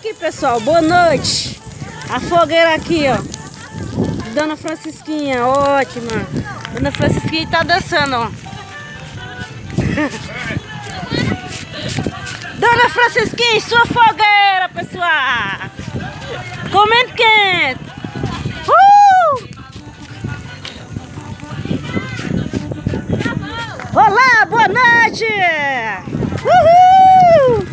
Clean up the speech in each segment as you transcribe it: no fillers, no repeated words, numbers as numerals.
Aqui, pessoal, boa noite. A fogueira aqui, ó. Dona Francisquinha, ótima. Dona Francisquinha tá dançando, ó. Dona Francisquinha, sua fogueira, pessoal. Comendo quente. Olá, boa noite. Uhul.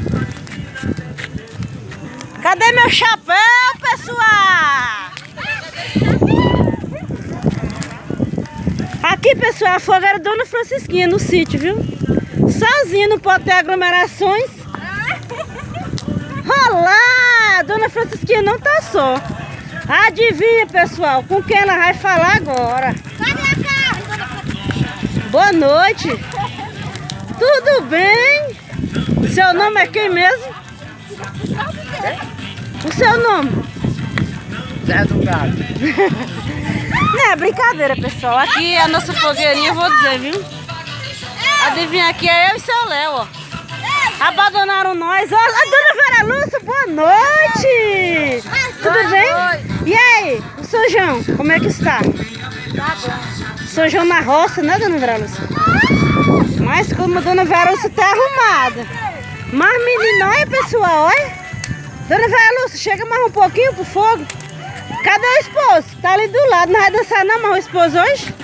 Cadê meu chapéu, pessoal? Aqui, pessoal, a fogueira Dona Francisquinha no sítio, viu? Sozinha, não pode ter aglomerações. Olá! Dona Francisquinha não tá só. Adivinha, pessoal, com quem ela vai falar agora? Cadê a carne, Dona Francisquinha? Boa noite. Tudo bem? Seu nome é quem mesmo? O seu nome? Zé do Gado. Não é brincadeira, pessoal. Aqui é a nossa fogueirinha, eu vou dizer, viu? Adivinha, aqui é eu e seu Léo, ó. Abandonaram nós. Olha, a Dona Vera Lúcia, boa noite. Tudo bem? E aí, o São João, como é que está? Tá bom. São João na roça, né, Dona Vera Lúcia? Mas como a Dona Vera Lúcia tá arrumada. Mas menina, olha, pessoal, olha. Dona Vera Lúcia, chega mais um pouquinho pro fogo. Cadê o esposo? Tá ali do lado, não vai dançar não, mas o esposo hoje?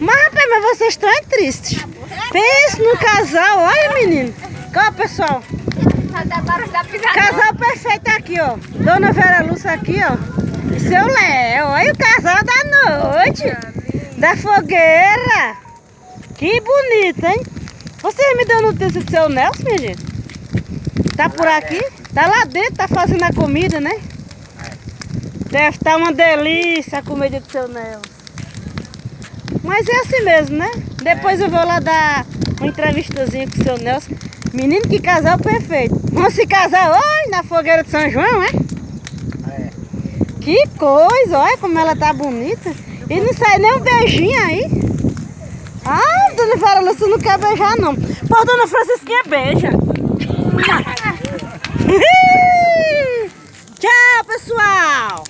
Mas rapaz, mas vocês estão tristes. Pense no casal, olha menino. Ó, pessoal. Casal perfeito aqui, ó. Dona Vera Lúcia aqui, ó. E seu Léo, olha o casal da noite. Da fogueira. Que bonito, hein? Vocês me dão notícia do seu Nelson, minha gente? Tá por aqui? Tá lá dentro, tá fazendo a comida, né? Deve estar uma delícia a comida do seu Nelson. Mas é assim mesmo, né? Depois eu vou lá dar uma entrevistazinha com o seu Nelson. Menino, que casal perfeito. Vamos se casar hoje na fogueira de São João, é? Que coisa, olha como ela tá bonita. E não sai nem um beijinho aí. Ah, Dona Vera Lúcia não quer beijar não. Pô, Dona Francisquinha beija. Tchau, pessoal.